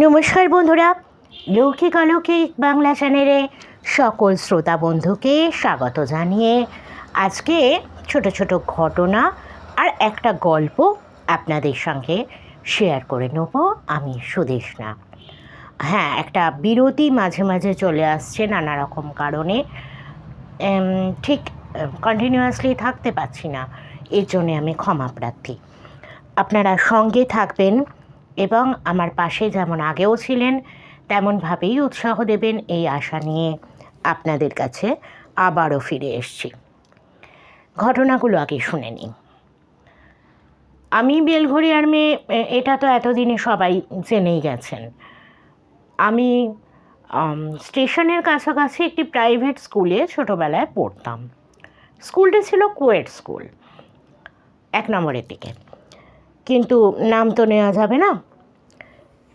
নমস্কার বন্ধুরা, লৌকিক অলৌকিক বাংলা চ্যানেলে সকল শ্রোতা বন্ধুকে স্বাগত জানিয়ে আজকে ছোট ছোট ঘটনা আর একটা গল্প আপনাদের সঙ্গে শেয়ার করে নেব। আমি সুদেষ্ণা। হ্যাঁ, একটা বিরতি মাঝে মাঝে চলে আসছে নানা রকম কারণে, ঠিক কন্টিনিউয়াসলি থাকতে পারছি না, এর জন্যে আমি ক্ষমা প্রার্থী। আপনারা সঙ্গে থাকবেন এবং আমার পাশে যেমন আগেও ছিলেন তেমনভাবেই উৎসাহ দেবেন, এই আশা নিয়ে আপনাদের কাছে আবারও ফিরে এসেছি। ঘটনাগুলো আগে শুনে নিন। আমি বেলঘড়িয়ার মেয়ে, এটা তো এতদিনে সবাই জেনেই গেছেন। আমি স্টেশনের কাছাকাছি একটি প্রাইভেট স্কুলে ছোটোবেলায় পড়তাম। স্কুলটি ছিল কোয়েট স্কুল, 1 নম্বরের দিকে, কিন্তু নাম তো নেওয়া যাবে না।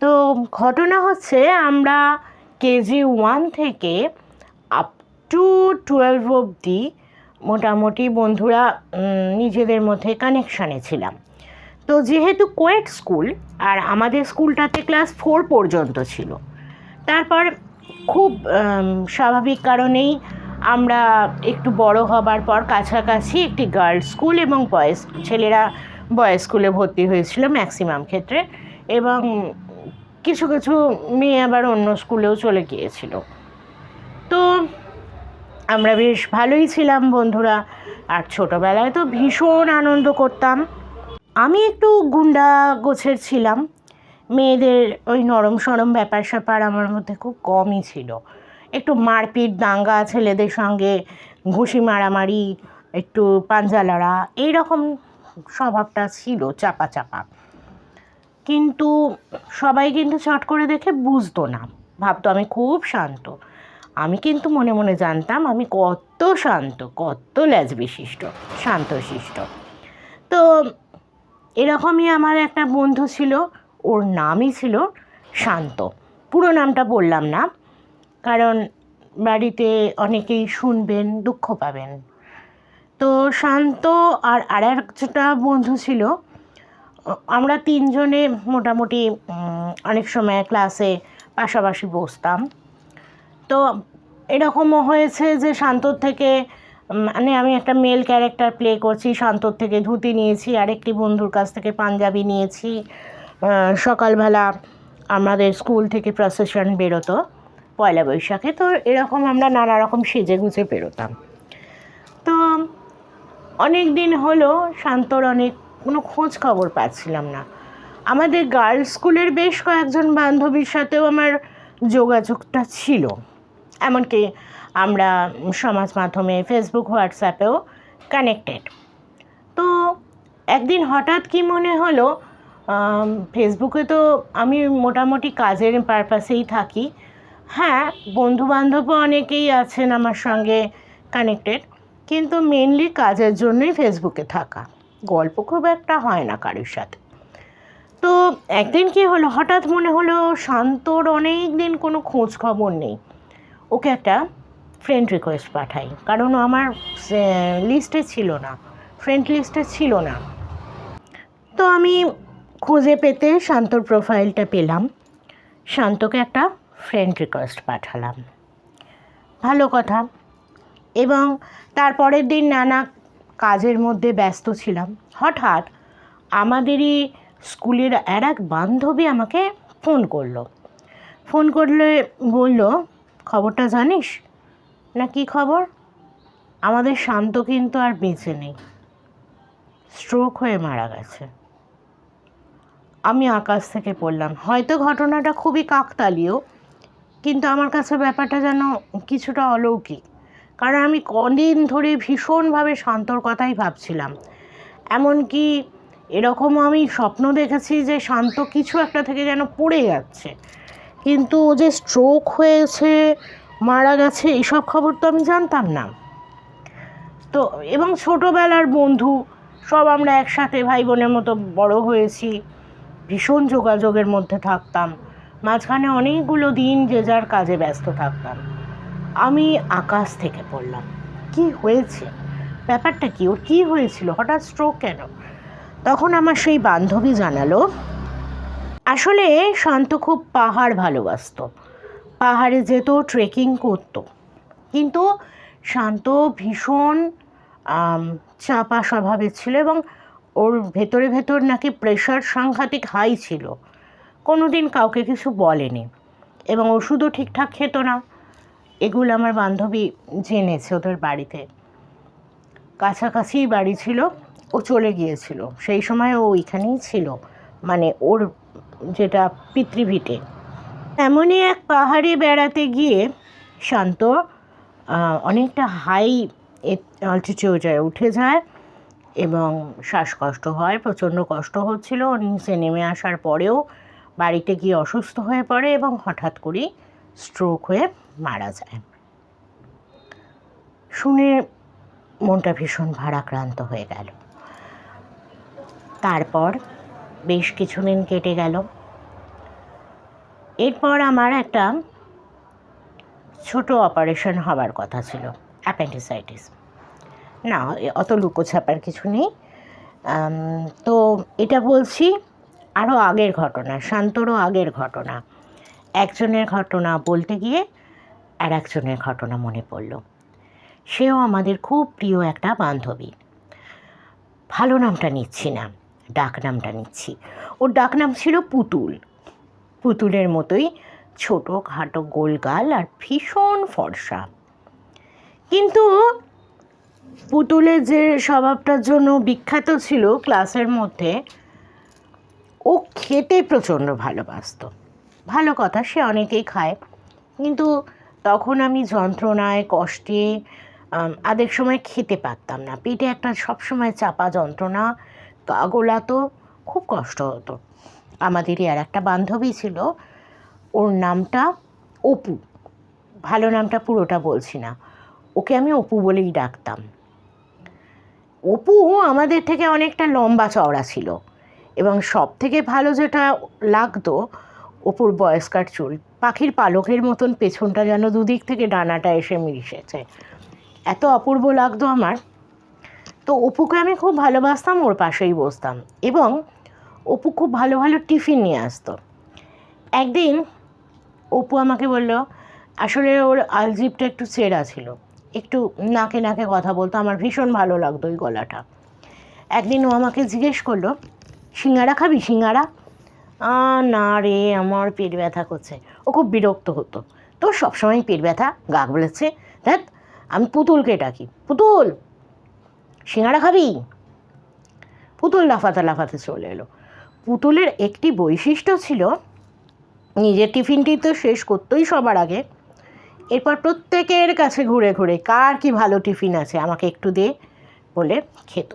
তো ঘটনা হচ্ছে, আমরা কেজি 1 থেকে আপ টু 12 অবধি মোটামুটি বন্ধুরা নিজেদের মধ্যে কানেকশানে ছিলাম। তো যেহেতু কোয়েট স্কুল আর আমাদের স্কুলটাতে ক্লাস 4 পর্যন্ত ছিল, তারপর খুব স্বাভাবিক কারণেই আমরা একটু বড় হবার পর কাছাকাছি একটি গার্লস স্কুল এবং ছেলেরা বয়েজ স্কুলে ভর্তি হয়েছিল ম্যাক্সিমাম ক্ষেত্রে, এবং কিছু কিছু মেয়ে আবার অন্য স্কুলেও চলে গিয়েছিল। তো আমরা বেশ ভালোই ছিলাম বন্ধুরা, আর ছোটোবেলায় তো ভীষণ আনন্দ করতাম। আমি একটু গুন্ডা গোছের ছিলাম, মেয়েদের ওই নরম সরম ব্যাপার স্যাপার আমার মধ্যে খুব কমই ছিল। একটু মারপিট দাঙ্গা, ছেলেদের সঙ্গে ঘুষি মারামারি, একটু পাঞ্জা লড়া, এইরকম স্বভাবটা ছিল চাপা চাপা। কিন্তু সবাই কিন্তু চট করে দেখে বুঝতো না, ভাবতো আমি খুব শান্ত। আমি কিন্তু মনে মনে জানতাম আমি কত শান্ত, কত ল্যাজ বিশিষ্ট, শান্তশিষ্ট। তো এরকমই আমার একটা বন্ধু ছিল, ওর নামই ছিল শান্ত। পুরো নামটা বললাম না, কারণ বাড়িতে অনেকেই শুনবেন, দুঃখ পাবেন। তো শান্ত আর একটা বন্ধু ছিল, আমরা 3 জনে মোটামুটি অনেক সময় ক্লাসে পাশাপাশি বসতাম। তো এরকমও হয়েছে যে শান্তর থেকে, মানে আমি একটা মেল ক্যারেক্টার প্লে করছি, শান্তর থেকে ধুতি নিয়েছি, আরেকটি বন্ধুর কাছ থেকে পাঞ্জাবি নিয়েছি। সকালবেলা আমাদের স্কুল থেকে প্রসেশন বেরোতো পয়লা বৈশাখে, তো এরকম আমরা নানা রকম সেজে গুজে বেরোতাম। তো অনেক দিন হলো শান্তর কোনো খোঁজ খবর পাচ্ছিলাম না। আমাদের গার্লস স্কুলের বেশ কয়েকজন বান্ধবীর সাথেও আমার যোগাযোগটা ছিল, এমনকি আমরা সমাজ মাধ্যমে ফেসবুক হোয়াটসঅ্যাপেও কানেক্টেড। তো একদিন হঠাৎ কি মনে হলো, ফেসবুকে তো আমি মোটামুটি কাজের পারপাসেই থাকি, হ্যাঁ বন্ধুবান্ধবও অনেকেই আছেন আমার সঙ্গে কানেক্টেড, কিন্তু মেনলি কাজের জন্যই ফেসবুকে থাকা, গল্প খুব একটা হয় না কারোর সাথে। তো একদিন কি হলো, হঠাৎ মনে হলো শান্তর অনেক দিন কোনো খোঁজ খবর নেই, ওকে একটা ফ্রেন্ড রিকোয়েস্ট পাঠাই, কারণ আমার লিস্টে ছিল না, ফ্রেন্ড লিস্টে ছিল না। তো আমি খুঁজে পেতে শান্তর প্রোফাইলটা পেলাম, শান্তকে একটা ফ্রেন্ড রিকোয়েস্ট পাঠালাম, ভালো কথা। এবং তারপরের দিন নানা কাজের মধ্যে ব্যস্ত ছিলাম। হঠাৎ আমাদেরই স্কুলের এক বান্ধবী আমাকে ফোন করলে বলল, খবরটা জানিস না? কি খবর? আমাদের শান্ত কিন্তু আর বেঁচে নেই, স্ট্রোক হয়ে মারা গেছে। আমি আকাশ থেকে পড়লাম। হয়তো ঘটনাটা খুবই কাকতালীয়, কিন্তু আমার কাছে ব্যাপারটা যেন কিছুটা অলৌকিক, কারণ আমি কদিন ধরে ভীষণভাবে শান্তর কথাই ভাবছিলাম। এমনকি এরকমও আমি স্বপ্ন দেখেছি যে শান্ত কিছু একটা থেকে যেন পড়ে যাচ্ছে, কিন্তু ও যে স্ট্রোক হয়েছে, মারা গেছে, এসব খবর তো আমি জানতাম না। তো এবং ছোটোবেলার বন্ধু সব আমরা একসাথে ভাই বোনের মতো বড় হয়েছি, ভীষণ যোগাযোগের মধ্যে থাকতাম, মাঝখানে অনেকগুলো দিন যে যার কাজে ব্যস্ত থাকতাম। আমি আকাশ থেকে পড়লাম, কি হয়েছে, ব্যাপারটা কি, ওর কী হয়েছিল, হঠাৎ স্ট্রোক কেন? তখন আমার সেই বান্ধবী জানালো, আসলে শান্ত খুব পাহাড় ভালোবাসতো, পাহাড়ে যেত, ট্রেকিং করতো। কিন্তু শান্ত ভীষণ চাপা স্বভাবের ছিল এবং ওর ভেতরে ভেতর নাকি প্রেশার সাংঘাতিক হাই ছিল। কোনো দিন কাউকে কিছু বলেনি এবং ওষুধও ঠিকঠাক খেত না। এগুলো আমার বান্ধবী জেনেছে ওদের বাড়িতে। কাছাকাছি বাড়ি ছিল, ও চলে গিয়েছিল, সেই সময় ও ওইখানেই ছিল, মানে ওর যেটা পিতৃভিটে। এমনই এক পাহাড়ে বেড়াতে গিয়ে শান্ত অনেকটা হাই অল্টিটিউডে উঠে যায় এবং শ্বাসকষ্ট হয়, প্রচণ্ড কষ্ট হচ্ছিল। নিচে নেমে আসার পরেও বাড়িতে গিয়ে অসুস্থ হয়ে পড়ে এবং হঠাৎ করেই স্ট্রোক হয়ে মারা যায়। শুনে মনটা ভীষণ ভারাক্রান্ত হয়ে গেল। তারপর বেশ কিছুদিন কেটে গেল। এরপর আমার একটা ছোট অপারেশন হবার কথা ছিল, অ্যাপেন্ডিসাইটিস। না, অত লুকোছাপার কিছু নেই। তো এটা বলছি আরও আগের ঘটনা, শান্তরও আগের ঘটনা। একজনের ঘটনা বলতে গিয়ে আর একজনের ঘটনা মনে পড়ল। সেও আমাদের খুব প্রিয় একটা বান্ধবী। ভালো নামটা নিচ্ছি না, ডাক নামটা নিচ্ছি। ওর ডাক নাম ছিল পুতুল। পুতুলের মতোই ছোটো খাটো গোলগাল আর ভীষণ ফর্সা। কিন্তু পুতুলের যে স্বভাবটার জন্য বিখ্যাত ছিল ক্লাসের মধ্যে, ও খেতে প্রচণ্ড ভালোবাসত। ভালো কথা, সে অনেকেই খায়, কিন্তু তখন আমি যন্ত্রণায় কষ্টে আধেক সময় খেতে পারতাম না। পেটে একটা সবসময় চাপা যন্ত্রণা, গা গোলাতো, খুব কষ্ট হতো। আমাদেরই আর একটা বান্ধবী ছিল, ওর নামটা অপু। ভালো নামটা পুরোটা বলছি না, ওকে আমি অপু বলেই ডাকতাম। অপু আমাদের থেকে অনেকটা লম্বা চওড়া ছিল এবং সব থেকে ভালো যেটা লাগতো, অপুর বয়স্কার চুল, পাখির পালকের মতন পেছনটা যেন দুদিক থেকে ডানাটা এসে মিশেছে, এত অপূর্ব লাগতো আমার। তো অপুকে আমি খুব ভালোবাসতাম, ওর পাশেই বসতাম এবং অপু খুব ভালো ভালো টিফিন নিয়ে আসতো। একদিন অপু আমাকে বলল, আসলে ওর আলজিভটা একটু চেরা ছিল, একটু নাকে নাকে কথা বলতো, আমার ভীষণ ভালো লাগতো ওই গলাটা। একদিন ও আমাকে জিজ্ঞেস করলো, সিঙ্গারা খাবি, সিঙ্গারা? না রে, আমার পেট ব্যথা করছে। ও খুব বিরক্ত হতো, তোর সবসময় পেট ব্যথা, গা বলেছে, দেখ আমি পুতুলকে ডাকি, পুতুল সিঙ্গারা খাবি? পুতুল লাফাতে লাফাতে চলে এলো। পুতুলের একটি বৈশিষ্ট্য ছিল, নিজের টিফিনটি তো শেষ করতোই সবার আগে, এরপর প্রত্যেকের কাছে ঘুরে ঘুরে কার কি ভালো টিফিন আছে আমাকে একটু দে বলে খেত।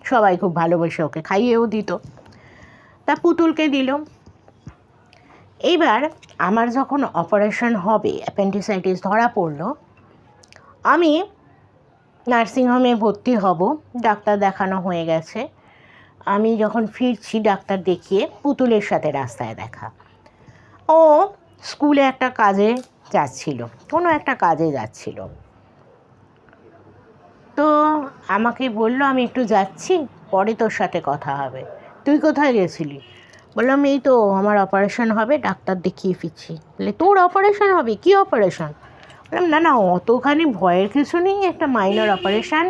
সবাই খুব ভালোবেসে ওকে খাইয়েও দিত। তা পুতুলকে দিল। এইবার আমার যখন অপারেশন হবে, অ্যাপেন্ডিসাইটিস ধরা পড়লো, আমি নার্সিংহোমে ভর্তি হব, ডাক্তার দেখানো হয়ে গেছে। আমি যখন ফিরছি ডাক্তার দেখিয়ে, পুতুলের সাথে রাস্তায় দেখা। ও স্কুলে একটা কাজে যাচ্ছিল, কোনো একটা কাজে যাচ্ছিল। তো আমাকে বললো, আমি একটু যাচ্ছি, পরে তোর সাথে কথা হবে। তুই কোথায় গেছিলি? বললাম, এই তো আমার অপারেশন হবে, ডাক্তার দেখিয়ে ফিরছি। বলে, তোর অপারেশন হবে? কী অপারেশন? বললাম, না না, অতখানি ভয়ের কিছু নেই, একটা মাইনর অপারেশন,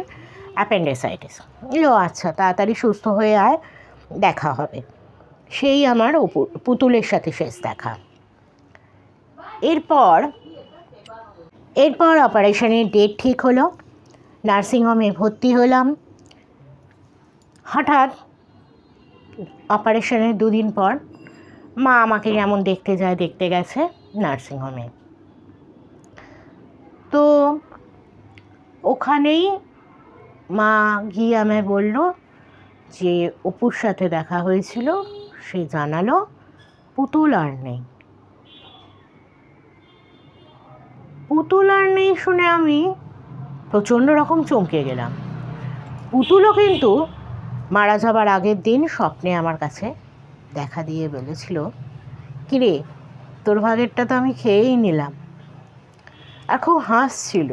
অ্যাপেন্ডিসাইটিস। ও আচ্ছা, তাড়াতাড়ি সুস্থ হয়ে আয়, দেখা হবে। সেই আমার পুতুলের সাথে শেষ দেখা। এরপর অপারেশনের ডেট ঠিক হলো, নার্সিংহোমে ভর্তি হলাম। হঠাৎ অপারেশনের 2 দিন পর মা আমাকে যেমন দেখতে যায়, দেখতে গেছে নার্সিংহোমে। তো ওখানেই মা গিয়ে আমায় বলল যে অপুর সাথে দেখা হয়েছিল, সে জানালো পুতুল আর নেই। পুতুল আর নেই শুনে আমি প্রচণ্ড রকম চমকে গেলাম। পুতুলও কিন্তু মারা যাবার আগের দিন স্বপ্নে আমার কাছে দেখা দিয়ে বলেছিল, কিরে তোর ভাগেরটা তো আমি খেয়েই নিলাম, আর খুব হাসছিল।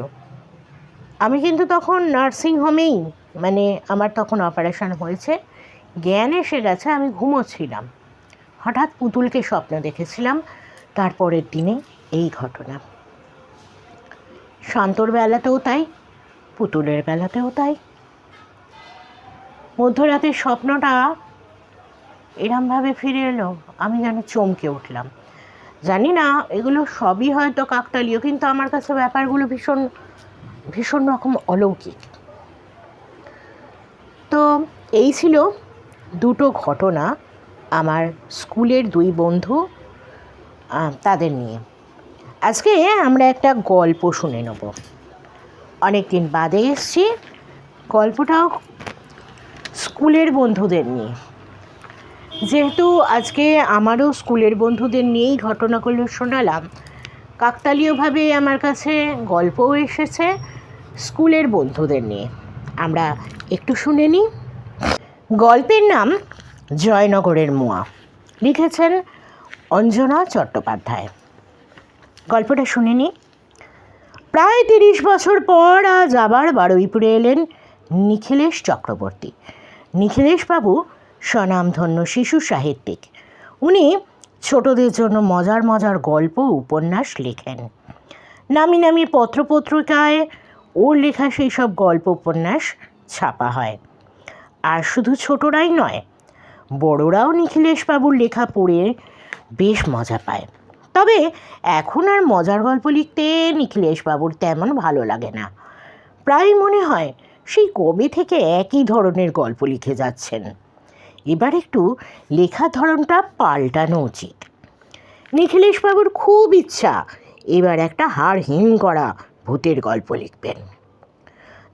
আমি কিন্তু তখন নার্সিংহোমেই, মানে আমার তখন অপারেশন হয়েছে, জ্ঞান এসে গেছে, আমি ঘুমোচ্ছিলাম। হঠাৎ পুতুলকে স্বপ্ন দেখেছিলাম। তারপরের দিনে এই ঘটনা। শান্তর বেলাতেও তাই, পুতুলের বেলাতেও তাই। মধ্যরাতের স্বপ্নটা এরমভাবে ফিরে এলো, আমি যেন চমকে উঠলাম। জানি না এগুলো সবই হয়তো কাকতালীয়, কিন্তু আমার কাছে ব্যাপারগুলো ভীষণ ভীষণ রকম অলৌকিক। তো এই ছিল দুটো ঘটনা আমার স্কুলের দুই বন্ধু তাদের নিয়ে। আজকে আমরা একটা গল্প শুনে নেব। অনেক দিন বাদে এসছি, গল্পটাও স্কুলের বন্ধুদের নিয়ে। যেহেতু আজকে আমারও স্কুলের বন্ধুদের নিয়েই ঘটনাগুলো শোনালাম, কাকতালীয়ভাবে আমার কাছে গল্পও এসেছে স্কুলের বন্ধুদের নিয়ে। আমরা একটু শুনে নিই। গল্পের নাম জয়নগরের মোয়া, লিখেছেন অঞ্জনা চট্টোপাধ্যায়। গল্পটা শুনে নিই। প্রায় 30 বছর পর আজ আবার বারুইপুরে এলেন নিখিলেশ চক্রবর্তী। নিখিলেশবাবু স্বনামধন্য শিশু সাহিত্যিক। উনি ছোটদের জন্য মজার মজার গল্প উপন্যাস লেখেন। নামি নামি পত্রপত্রিকায় ওর লেখা সেই সব গল্প উপন্যাস ছাপা হয়। আর শুধু ছোটরাই নয়, বড়রাও নিখিলেশবাবুর লেখা পড়ে বেশ মজা পায়। তবে এখন আর মজার গল্প লিখতে নিখিলেশবাবুর তেমন ভালো লাগে না। প্রায় মনে হয় সেই কবে থেকে একই ধরনের গল্প লিখে যাচ্ছেন। এবার একটু লেখার ধরনটা পাল্টানো উচিত। নিখিলেশবাবুর খুব ইচ্ছা এবার একটা হাড় হিম করা ভূতের গল্প লিখবেন।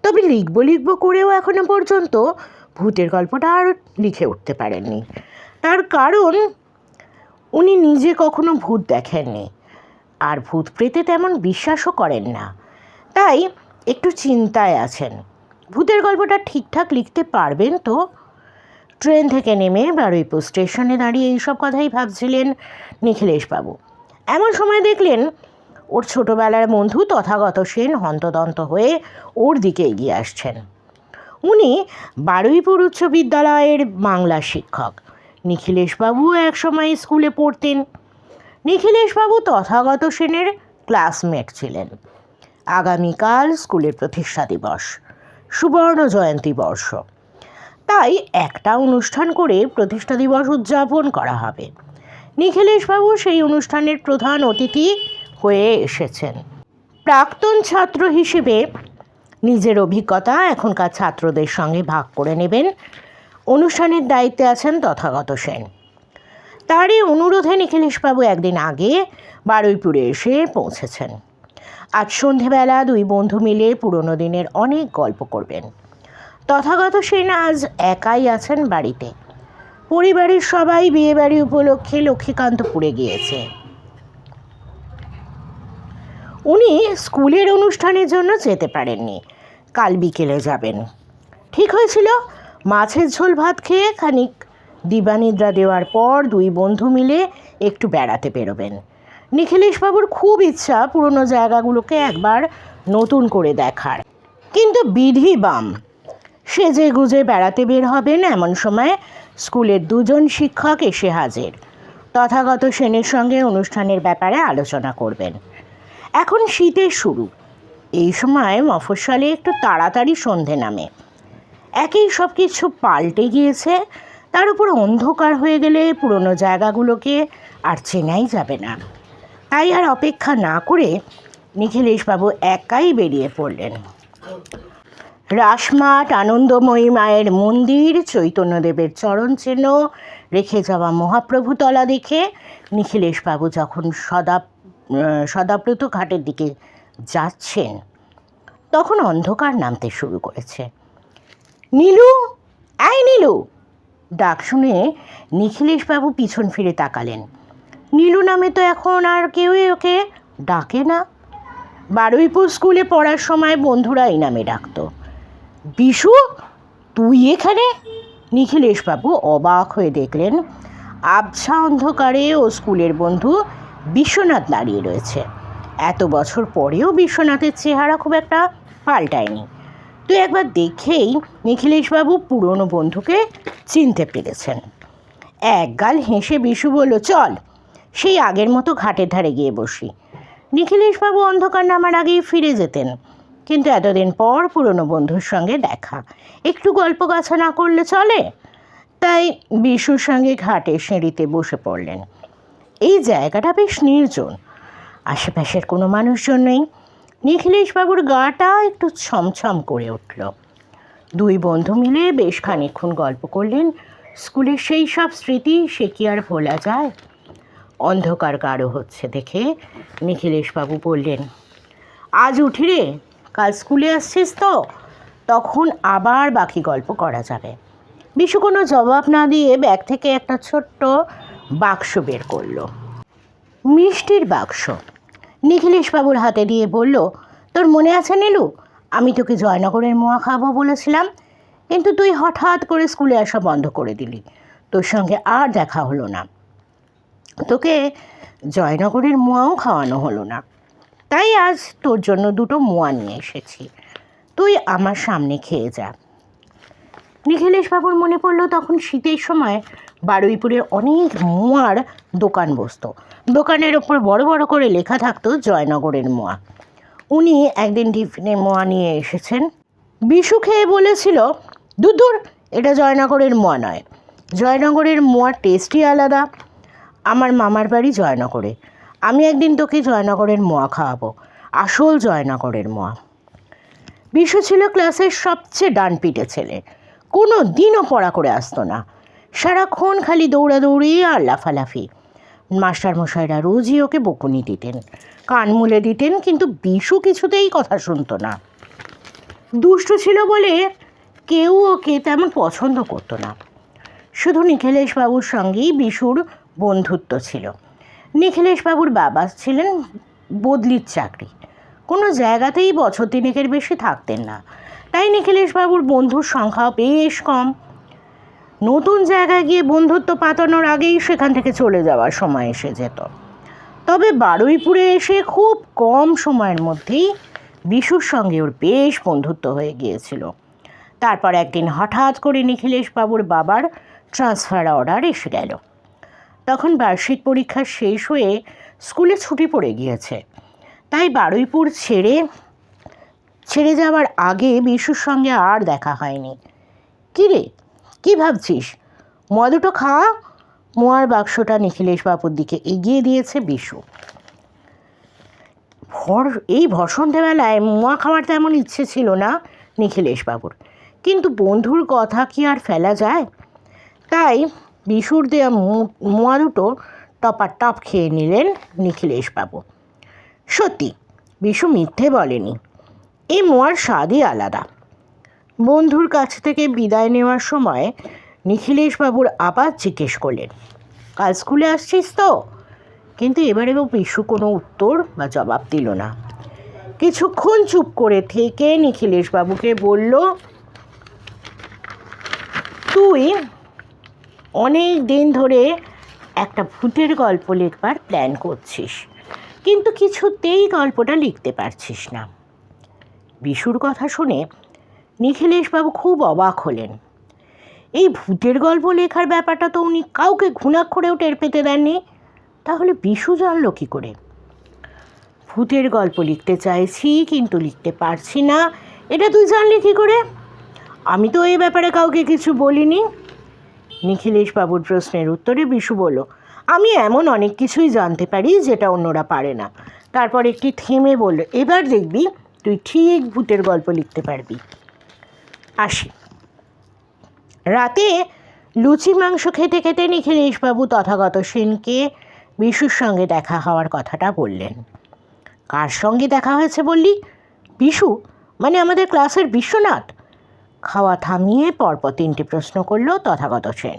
তবে লিখব করেও এখনো পর্যন্ত ভূতের গল্পটা আর লিখে উঠতে পারেননি। তার কারণ উনি নিজে কখনো ভূত দেখেননি, আর ভূত প্রেতে তেমন বিশ্বাসও করেন না। তাই একটু চিন্তায় আছেন, ভূতের গল্পটা ঠিকঠাক লিখতে পারবেন তো। ট্রেন থেকে নেমে বারুইপুর স্টেশনে দাঁড়িয়ে এইসব কথাই ভাবছিলেন নিখিলেশবাবু। এমন সময় দেখলেন ওর ছোটোবেলার বন্ধু তথাগত সেন হন্তদন্ত হয়ে ওর দিকে এগিয়ে আসছেন। উনি বারুইপুর উচ্চ বিদ্যালয়ের বাংলা শিক্ষক। নিখিলেশবাবু একসময় স্কুলে পড়তেন। নিখিলেশবাবু তথাগত সেনের ক্লাসমেট ছিলেন। আগামীকাল স্কুলের প্রতিষ্ঠা দিবস, সুবর্ণ জয়ন্তী বর্ষ। তাই একটা অনুষ্ঠান করে প্রতিষ্ঠা দিবস উদযাপন করা হবে। নিখিলেশবাবু সেই অনুষ্ঠানের প্রধান অতিথি হয়ে এসেছেন। প্রাক্তন ছাত্র হিসেবে নিজের অভিজ্ঞতা এখনকার ছাত্রদের সঙ্গে ভাগ করে নেবেন। অনুষ্ঠানের দায়িত্বে আছেন তথাগত সেন। তারই অনুরোধে নিখিলেশবাবু একদিন আগে বারুইপুরে এসে পৌঁছেছেন। আজ সন্ধেবেলা দুই বন্ধু মিলে পুরনো দিনের অনেক গল্প করবেন। তথাগত সেন আজ একাই আছেন বাড়িতে। পরিবারের সবাই বিয়েবাড়ি উপলক্ষে লক্ষ্মীকান্তপুরে গিয়েছে। উনি স্কুলের অনুষ্ঠানের জন্য যেতে পারেননি, কাল বিকেলে যাবেন। ঠিক হয়েছিল মাছের ঝোল ভাত খেয়ে খানিক দিবানিদ্রা দেওয়ার পর দুই বন্ধু মিলে একটু বেড়াতে বেরোবেন। নিখিলেশবাবুর খুব ইচ্ছা পুরনো জায়গাগুলোকে একবার নতুন করে দেখার, কিন্তু বিধি বাম। সেজে গুজে বেড়াতে বের হবেন এমন সময় স্কুলের দুজন শিক্ষক এসে হাজির। তথাগত সেনের সঙ্গে অনুষ্ঠানের ব্যাপারে আলোচনা করবেন। এখন শীতের শুরু, এই সময় মফস্বলে একটু তাড়াতাড়ি সন্ধে নামে। একেই সব কিছু পাল্টে গিয়েছে, তার উপর অন্ধকার হয়ে গেলে পুরনো জায়গাগুলোকে আর চেনাই যাবে না। তাই আর অপেক্ষা না করে নিখিলেশবাবু একাই বেরিয়ে পড়লেন। রাসমাঠ, আনন্দময়ী মায়ের মন্দির, চৈতন্যদেবের চরণ চিহ্ন রেখে যাওয়া মহাপ্রভুতলা দেখে নিখিলেশবাবু যখন সদাব্রত ঘাটের দিকে যাচ্ছেন তখন অন্ধকার নামতে শুরু করেছে। নীলু, এই নীলু! ডাক শুনে নিখিলেশবাবু পিছন ফিরে তাকালেন। নীলু নামে তো এখন আর কেউই ওকে ডাকে না। বারুইপুর স্কুলে পড়ার সময় বন্ধুরা এই নামে ডাকত। বিশু, তুই এখানে? নিখিলেশবাবু অবাক হয়ে দেখলেন আবছা অন্ধকারে ও স্কুলের বন্ধু বিশ্বনাথ দাঁড়িয়ে রয়েছে। এত বছর পরেও বিশ্বনাথের চেহারা খুব একটা পাল্টায়নি। তো একবার দেখেই নিখিলেশবাবু পুরনো বন্ধুকে চিনতে পেরেছেন। একগাল হেসে বিশু বলল, চল সেই আগের মতো ঘাটের ধারে গিয়ে বসি। নিখিলেশবাবু অন্ধকার নামার আগেই ফিরে যেতেন, কিন্তু এতদিন পর পুরনো বন্ধুর সঙ্গে দেখা, একটু গল্প গাছা না করলে চলে। তাই বিশুর সঙ্গে ঘাটের সিঁড়িতে বসে পড়লেন। এই জায়গাটা বেশ নির্জন, আশেপাশের কোনো মানুষজন নেই। নিখিলেশবাবুর গাটা একটু ছমছম করে উঠল। দুই বন্ধু মিলে বেশ খানিকক্ষণ গল্প করলেন। স্কুলের সেই সব স্মৃতি সে কি আর ভোলা যায়? অন্ধকার গাঢ় হচ্ছে দেখে নিখিলেশবাবু বললেন, আজ উঠি রে, কাল স্কুলে আসছিস তো, তখন আবার বাকি গল্প করা যাবে। বিশু কোনো জবাব না দিয়ে ব্যাগ থেকে একটা ছোট্ট বাক্স বের করলো, মিষ্টির বাক্স। নিখিলেশবাবুর হাতে দিয়ে বলল, তোর মনে আছে নীলু, আমি তোকে জয়নগরের মোয়া খাবো বলেছিলাম, কিন্তু তুই হঠাৎ করে স্কুলে আসা বন্ধ করে দিলি। তোর সঙ্গে আর দেখা হলো না, তোকে জয়নগরের মোয়াও খাওয়ানো হলো না। তাই আজ তোর জন্য দুটো মোয়া নিয়ে এসেছি, তুই আমার সামনে খেয়ে যা। নিখিলেশবাবুর মনে পড়ল তখন শীতের সময় বারুইপুরের অনেক মোয়ার দোকান বসত। দোকানের ওপর বড় বড় করে লেখা থাকতো জয়নগরের মোয়া। উনি একদিন টিফিনে মোয়া নিয়ে এসেছেন। বিশু খেয়ে বলেছিল, দূর দূর, এটা জয়নগরের মোয়া নয়, জয়নগরের মোয়ার টেস্টই আলাদা। আমার মামার বাড়ি জয়নগরে, আমি একদিন তোকে জয়নগরের মোয়া খাওয়াবো, আসল জয়নগরের মোয়া। বিশু ছিল ক্লাসের সবচেয়ে ডানপিটে ছেলে, কোনো দিনও পড়া করে আসতো না, সারাক্ষণ খালি দৌড়াদৌড়ি আর লাফালাফি। মাস্টারমশাইরা রোজই ওকে বকুনি দিতেন, কান মুলে দিতেন, কিন্তু বিশু কিছুতেই কথা শুনতো না। দুষ্টু ছিল বলে কেউ ওকে তেমন পছন্দ করতো না। শুধু নিখিলেশবাবুর সঙ্গেই বিশুর বন্ধুত্ব ছিল। নিখিলেশবাবুর বাবা ছিলেন বদলির চাকরি, কোনো জায়গাতেই বছর তিনেকের বেশি থাকতেন না, তাই নিখিলেশবাবুর বন্ধুর সংখ্যাও বেশ কম। নতুন জায়গায় গিয়ে বন্ধুত্ব পাতানোর আগেই সেখান থেকে চলে যাওয়ার সময় এসে যেত। তবে বারুইপুরে এসে খুব কম সময়ের মধ্যেই বিশুর সঙ্গে ওর বেশ বন্ধুত্ব হয়ে গিয়েছিল। তারপর একদিন হঠাৎ করে নিখিলেশবাবুর বাবার ট্রান্সফার অর্ডার এসে গেল। তখন বার্ষিক পরীক্ষা শেষ হয়ে স্কুলে ছুটি পড়ে গিয়েছে, তাই বারুইপুর ছেড়ে যাওয়ার আগে বিশুর সঙ্গে আর দেখা হয়নি। কী রে, কী ভাবছিস? মোয়া দুটো খাওয়া। মোয়ার বাক্সটা নিখিলেশবাবুর দিকে এগিয়ে দিয়েছে বিশু। এই সন্ধ্যেবেলায় মোয়া খাওয়ার তেমন ইচ্ছে ছিল না নিখিলেশবাবুর, কিন্তু বন্ধুর কথা কি আর ফেলা যায়? তাই বিশুর দেওয়া মোয়া দুটো টপাটপ খেয়ে নিলেন নিখিলেশবাবু। সত্যি, বিশু মিথ্যে বলেনি, এই মোয়ার স্বাদই আলাদা। বন্ধুর কাছ থেকে বিদায় নেওয়ার সময় নিখিলেশবাবুর আবার জিজ্ঞেস করলেন, কাল স্কুলে আসছিস তো? কিন্তু এবারেও বিশু কোনো উত্তর বা জবাব দিল না। কিছুক্ষণ চুপ করে থেকে নিখিলেশবাবুকে বলল, তুই অনেক দিন ধরে একটা ভূতের গল্প লিখবার প্ল্যান করছিস, কিন্তু কিছুতেই গল্পটা লিখতে পারছিস না। বিশুর কথা শুনে নিখিলেশবাবু খুব অবাক হলেন। এই ভূতের গল্প লেখার ব্যাপারটা তো উনি কাউকে ঘুণাক্ষরেও টের পেতে দেননি, তাহলে বিশু জানল কী করে? ভূতের গল্প লিখতে চাইছি কিন্তু লিখতে পারছি না, এটা তুই জানলি কী করে? আমি তো এই ব্যাপারে কাউকে কিছু বলিনি। নিখিলেশবাবুর প্রশ্নের উত্তরে বিশু বলল, আমি এমন অনেক কিছুই জানতে পারি যেটা অন্যরা পারে না। তারপর একটি থেমে বলল, এবার দেখবি তুই ঠিক ভূতের গল্প লিখতে পারবি। আসি। রাতে লুচি মাংস খেতে খেতে নিখিলেশবাবু তথাগত সেনকে বিশুর সঙ্গে দেখা হওয়ার কথাটা বললেন। কার সঙ্গে দেখা হয়েছে বললি? বিশু মানে আমাদের ক্লাসের বিশ্বনাথ। খাওয়া থামিয়ে পরপর তিনটি প্রশ্ন করল তথাগত সেন।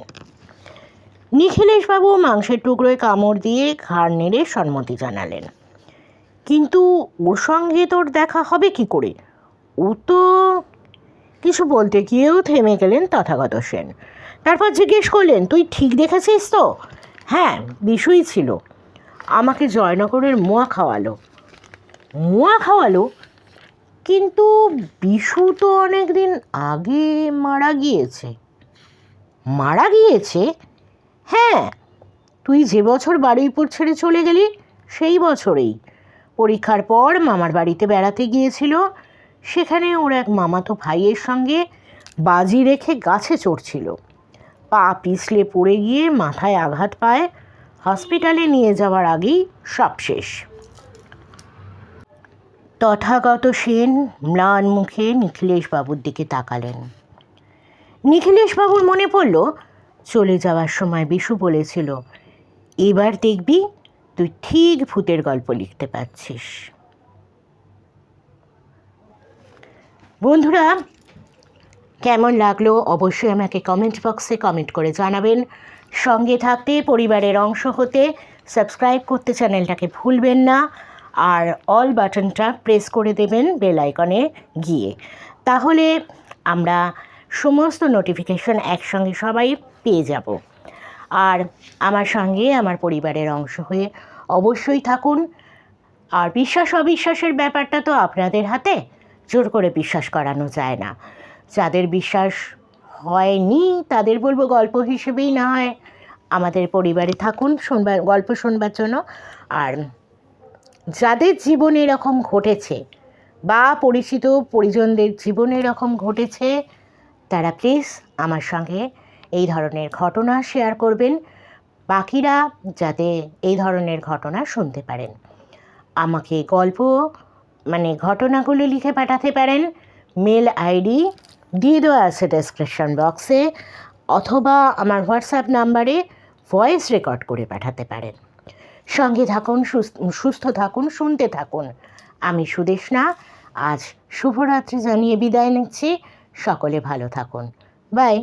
নিখিলেশবাবু মাংসের টুকরোয় কামড় দিয়ে ঘাড় নেড়ে সম্মতি জানালেন। কিন্তু ওর সঙ্গে তোর দেখা হবে কি করে? ও তো... কিছু বলতে গিয়েও থেমে গেলেন তথাগত সেন। তারপর জিজ্ঞেস করলেন, তুই ঠিক দেখেছিস তো? হ্যাঁ, বিশুই ছিল, আমাকে জয়নগরের মোয়া খাওয়ালো। মোয়া খাওয়ালো? কিন্তু বিশু তো অনেক দিন আগে মারা গিয়েছে। মারা গিয়েছে? হ্যাঁ, তুই যে বছর বারুইপুর ছেড়ে চলে গেলি সেই বছরেই পরীক্ষার পর মামার বাড়িতে বেড়াতে গিয়েছিল। সেখানে ওর এক মামাতো ভাইয়ের সঙ্গে বাজি রেখে গাছে চড়ছিল। পা পিছলে পড়ে গিয়ে মাথায় আঘাত পায়। হসপিটালে নিয়ে যাওয়ার আগেই সব শেষ। তথাগত সেন ম্লান মুখে নিখিলেশবাবুর দিকে তাকালেন। নিখিলেশবাবুর মনে পড়ল চলে যাওয়ার সময় বিশু বলেছিল, এবার দেখবি তুই ঠিক ভূতের গল্প লিখতে পারছিস। বন্ধুরা, কেমন লাগলো অবশ্যই আমাকে কমেন্ট বক্সে কমেন্ট করে জানাবেন। সঙ্গে থাকতে, পরিবারের অংশ হতে সাবস্ক্রাইব করতে চ্যানেলটাকে ভুলবেন না। আর অল বাটনটা প্রেস করে দেবেন বেল আইকনে গিয়ে, তাহলে আমরা সমস্ত নোটিফিকেশন একসঙ্গে সবাই পেয়ে যাব। আর আমার সঙ্গে আমার পরিবারের অংশ হয়ে অবশ্যই থাকুন। আর বিশ্বাস অবিশ্বাসের ব্যাপারটা তো আপনাদের হাতে, জোর করে বিশ্বাস করানো যায় না। যাদের বিশ্বাস হয়নি তাদের বলবো গল্প হিসেবেই না হয় আমাদের পরিবারে থাকুন গল্প শুনবার জন্য। আর যাদের জীবনে এরকম ঘটেছে বা পরিচিত পরিজনদের জীবনে এরকম ঘটেছে, তারা প্লিজ আমার সঙ্গে এই ধরনের ঘটনা শেয়ার করবেন, বাকিরা যাতে এই ধরনের ঘটনা শুনতে পারেন। আমাকে গল্প ঘটনাগুলো লিখে পাঠাতে পারেন। মেল আইডি দিয়ে দেওয়া আছে ডেসক্রিপশন বক্সে, অথবা আমার হোয়াটসঅ্যাপ নাম্বারে ভয়েস রেকর্ড করে পাঠাতে পারেন। সঙ্গে থাকুন, সুস্থ থাকুন, শুনতে থাকুন। আমি সুদেষ্ণা আজ শুভরাত্রি জানিয়ে বিদায় নিচ্ছি। সকলে ভালো থাকুন। বাই।